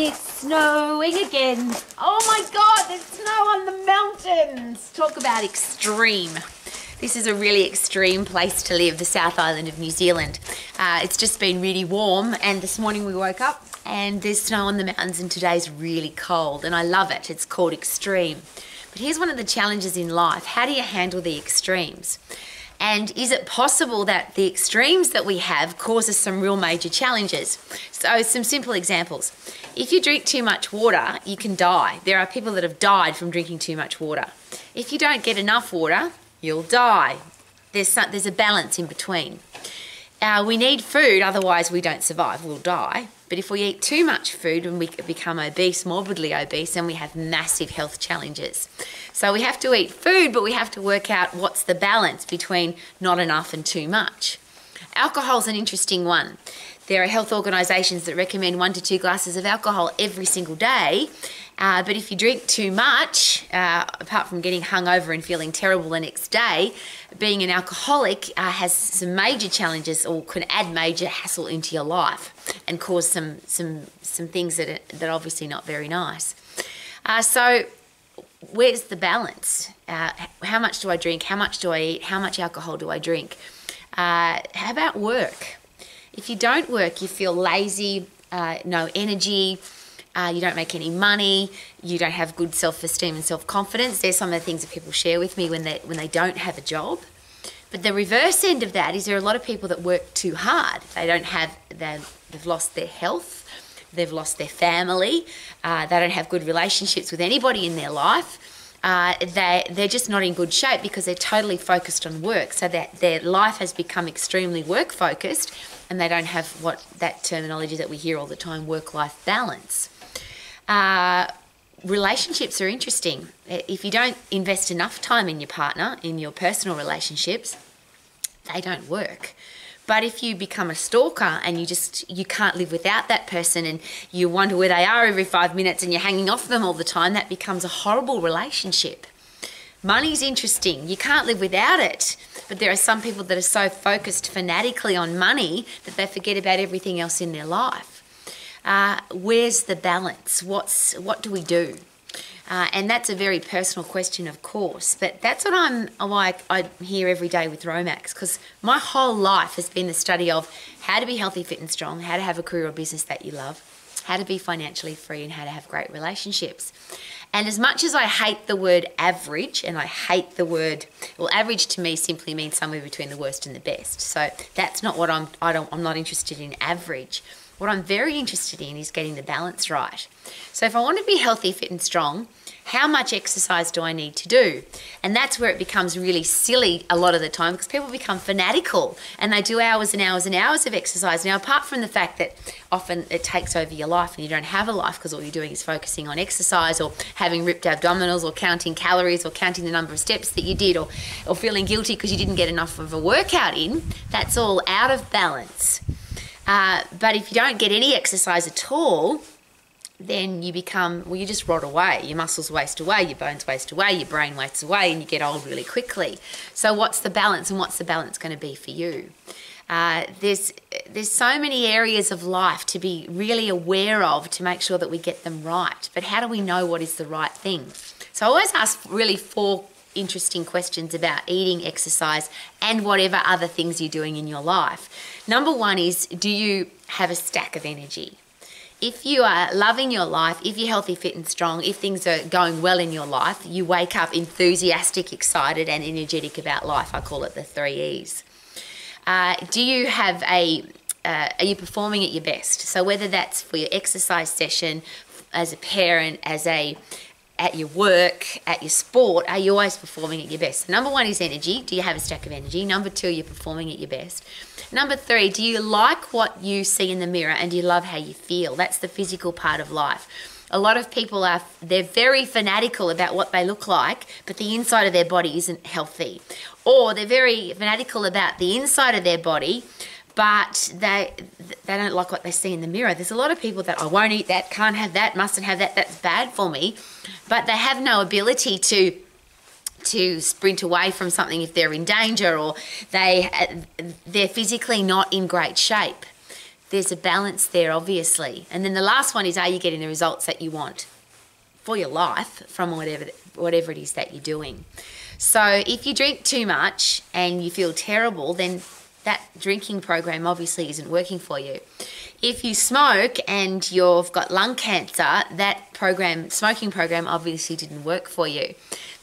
It's snowing again. Oh my God, there's snow on the mountains. Talk about extreme. This is a really extreme place to live, the South Island of New Zealand. It's just been really warm, and this morning we woke up and there's snow on the mountains, and today's really cold, and I love it. It's called extreme. But here's one of the challenges in life. How do you handle the extremes? And is it possible that the extremes that we have cause us some real major challenges? So some simple examples. If you drink too much water, you can die. There are people that have died from drinking too much water. If you don't get enough water, you'll die. There's a balance in between. We need food, otherwise we don't survive, we'll die. But if we eat too much food and we become obese, morbidly obese, then we have massive health challenges. So we have to eat food, but we have to work out what's the balance between not enough and too much. Alcohol's an interesting one. There are health organisations that recommend 1 to 2 glasses of alcohol every single day. But if you drink too much, apart from getting hungover and feeling terrible the next day, being an alcoholic has some major challenges, or can add major hassle into your life and cause some things that are obviously not very nice. So where's the balance? How much do I drink? How much do I eat? How much alcohol do I drink? How about work? If you don't work, you feel lazy, no energy, you don't make any money, you don't have good self-esteem and self-confidence. There's some of the things that people share with me when they don't have a job. But the reverse end of that is there are a lot of people that work too hard. They've lost their health, they've lost their family, they don't have good relationships with anybody in their life. They're just not in good shape because they're totally focused on work, so that their life has become extremely work focused, and they don't have that terminology that we hear all the time, work-life balance. Relationships are interesting. If you don't invest enough time in your partner, in your personal relationships, they don't work. But if you become a stalker and you can't live without that person, and you wonder where they are every 5 minutes and you're hanging off them all the time, that becomes a horrible relationship. Money's interesting. You can't live without it. But there are some people that are so focused fanatically on money that they forget about everything else in their life. Where's the balance? What do we do? And that's a very personal question, of course, but that's what I'm here every day with Romax, because my whole life has been the study of how to be healthy, fit and strong, how to have a career or business that you love, how to be financially free, and how to have great relationships. And as much as I hate the word average, and I hate the word, well, average to me simply means somewhere between the worst and the best. So that's not what I'm not interested in average. What I'm very interested in is getting the balance right. So if I want to be healthy, fit and strong, how much exercise do I need to do? And that's where it becomes really silly a lot of the time, because people become fanatical and they do hours and hours and hours of exercise. Now, apart from the fact that often it takes over your life and you don't have a life because all you're doing is focusing on exercise, or having ripped abdominals, or counting calories, or counting the number of steps that you did, or feeling guilty because you didn't get enough of a workout in, that's all out of balance. But if you don't get any exercise at all, then you just rot away. Your muscles waste away, your bones waste away, your brain wastes away, and you get old really quickly. So what's the balance, and what's the balance going to be for you? There's so many areas of life to be really aware of to make sure that we get them right. But how do we know what is the right thing? So I always ask really 4 interesting questions about eating, exercise, and whatever other things you're doing in your life. Number 1 is, do you have a stack of energy? If you are loving your life, if you're healthy, fit and strong, if things are going well in your life, you wake up enthusiastic, excited and energetic about life. I call it the 3 E's. Do you have are you performing at your best? So whether that's for your exercise session, as a parent, at your work, at your sport, are you always performing at your best? So number 1 is energy. Do you have a stack of energy? Number 2, you're performing at your best. Number 3, do you like what you see in the mirror, and do you love how you feel? That's the physical part of life. A lot of people they're very fanatical about what they look like, but the inside of their body isn't healthy. Or they're very fanatical about the inside of their body, but they don't like what they see in the mirror. There's a lot of people that, I won't eat that, can't have that, mustn't have that, that's bad for me. But they have no ability to sprint away from something if they're in danger, or they're physically not in great shape. there's a balance there, obviously. And then the last one is, are you getting the results that you want for your life from whatever it is that you're doing? So if you drink too much and you feel terrible, then that drinking program obviously isn't working for you. If you smoke and you've got lung cancer, that smoking program obviously didn't work for you.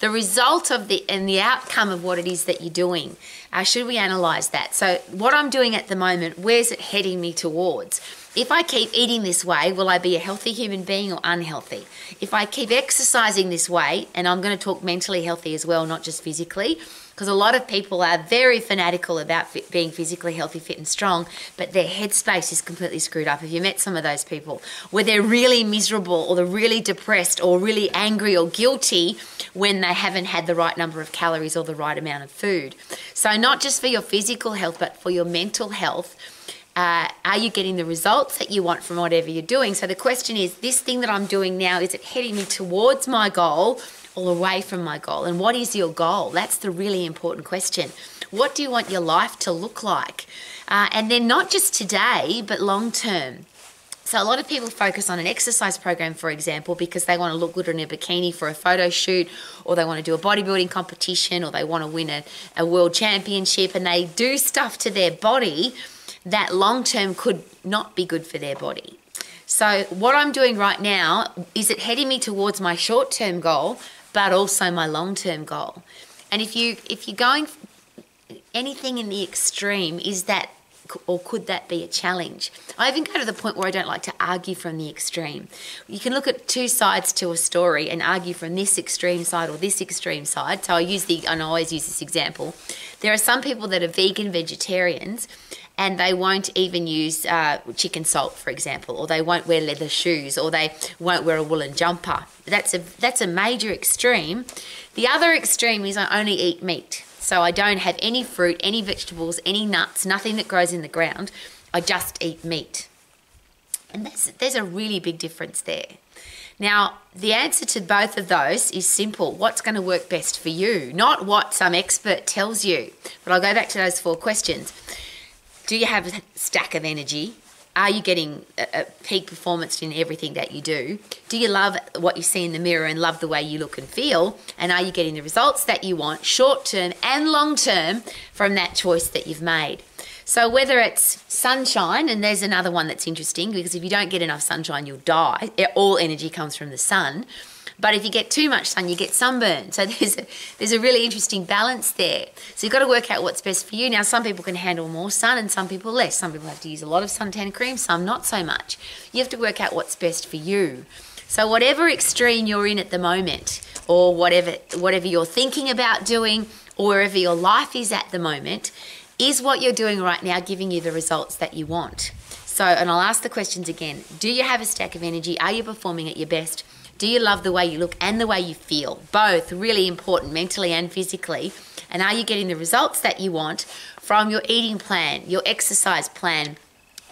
The result of the outcome of what it is that you're doing, should we analyse that? So what I'm doing at the moment, where's it heading me towards? If I keep eating this way, will I be a healthy human being or unhealthy? If I keep exercising this way, and I'm going to talk mentally healthy as well, not just physically, because a lot of people are very fanatical about being physically healthy, fit and strong, but their headspace is completely screwed up. Have you met some of those people where they're really miserable or they're really depressed or really angry or guilty when they haven't had the right number of calories or the right amount of food? So not just for your physical health, but for your mental health, are you getting the results that you want from whatever you're doing? So the question is, this thing that I'm doing now, is it heading me towards my goal or away from my goal? And what is your goal? That's the really important question. What do you want your life to look like? And then not just today, but long term. So a lot of people focus on an exercise program, for example, because they want to look good in a bikini for a photo shoot, or they want to do a bodybuilding competition, or they want to win a world championship, and they do stuff to their body that long term could not be good for their body. So what I'm doing right now, is it heading me towards my short term goal, but also my long term goal? And if you're going anything in the extreme, is that, or could that be a challenge? I even go to the point where I don't like to argue from the extreme. You can look at two sides to a story and argue from this extreme side or this extreme side. So I always use this example. There are some people that are vegan vegetarians and they won't even use chicken salt, for example, or they won't wear leather shoes, or they won't wear a woolen jumper. That's a major extreme. The other extreme is I only eat meat. So I don't have any fruit, any vegetables, any nuts, nothing that grows in the ground. I just eat meat. And there's a really big difference there. Now, the answer to both of those is simple. What's going to work best for you? Not what some expert tells you. But I'll go back to those 4 questions. Do you have a stack of energy? Are you getting a peak performance in everything that you do? Do you love what you see in the mirror and love the way you look and feel? And are you getting the results that you want, short term and long term, from that choice that you've made? So whether it's sunshine, and there's another one that's interesting, because if you don't get enough sunshine, you'll die. All energy comes from the sun. But if you get too much sun, you get sunburn. So there's a really interesting balance there. So you've got to work out what's best for you. Now, some people can handle more sun and some people less. Some people have to use a lot of suntan cream, some not so much. You have to work out what's best for you. So whatever extreme you're in at the moment, or whatever you're thinking about doing, or wherever your life is at the moment, is what you're doing right now giving you the results that you want? So, and I'll ask the questions again. Do you have a stack of energy? Are you performing at your best? Do you love the way you look and the way you feel? Both really important, mentally and physically. And are you getting the results that you want from your eating plan, your exercise plan,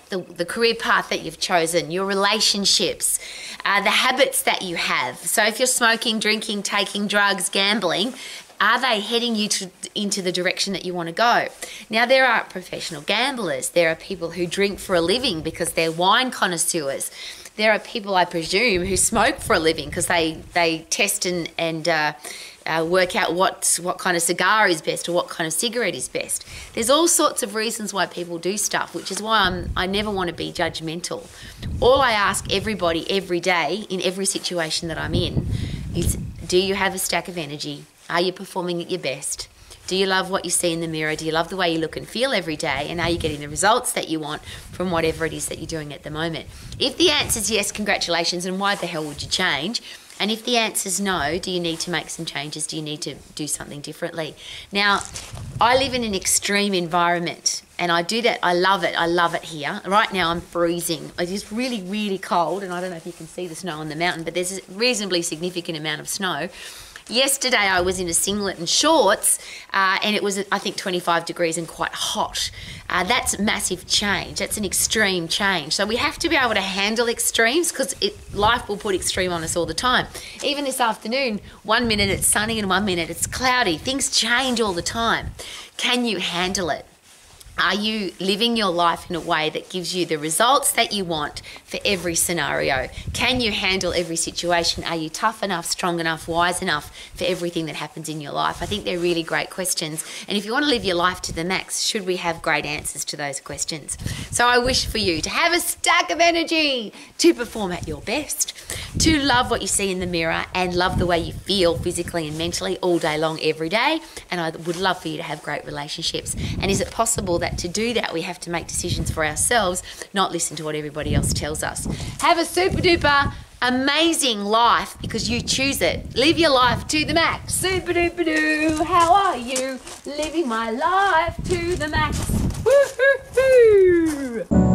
the career path that you've chosen, your relationships, the habits that you have? So if you're smoking, drinking, taking drugs, gambling, are they heading you into the direction that you want to go? Now, there are professional gamblers. There are people who drink for a living because they're wine connoisseurs. There are people, I presume, who smoke for a living because they test and work out what kind of cigar is best or what kind of cigarette is best. There's all sorts of reasons why people do stuff, which is why I never want to be judgmental. All I ask everybody every day in every situation that I'm in is, do you have a stack of energy? Are you performing at your best? Do you love what you see in the mirror? Do you love the way you look and feel every day? And are you getting the results that you want from whatever it is that you're doing at the moment? If the answer is yes, congratulations, and why the hell would you change? And if the answer is no, do you need to make some changes? Do you need to do something differently? Now, I live in an extreme environment, and I do that. I love it. I love it here. Right now, I'm freezing. It is really, really cold, and I don't know if you can see the snow on the mountain, but there's a reasonably significant amount of snow. Yesterday I was in a singlet and shorts and it was, I think, 25 degrees and quite hot. That's massive change. That's an extreme change. So we have to be able to handle extremes because life will put extreme on us all the time. Even this afternoon, 1 minute it's sunny and 1 minute it's cloudy. Things change all the time. Can you handle it? Are you living your life in a way that gives you the results that you want for every scenario? Can you handle every situation? Are you tough enough, strong enough, wise enough for everything that happens in your life? I think they're really great questions. And if you want to live your life to the max, should we have great answers to those questions? So I wish for you to have a stack of energy, to perform at your best, to love what you see in the mirror and love the way you feel physically and mentally all day long, every day. And I would love for you to have great relationships. And is it possible that to do that we have to make decisions for ourselves, not listen to what everybody else tells us? Have a super duper amazing life because you choose it. Live your life to the max. Super duper doo. How are you? Living my life to the max. Woo hoo hoo.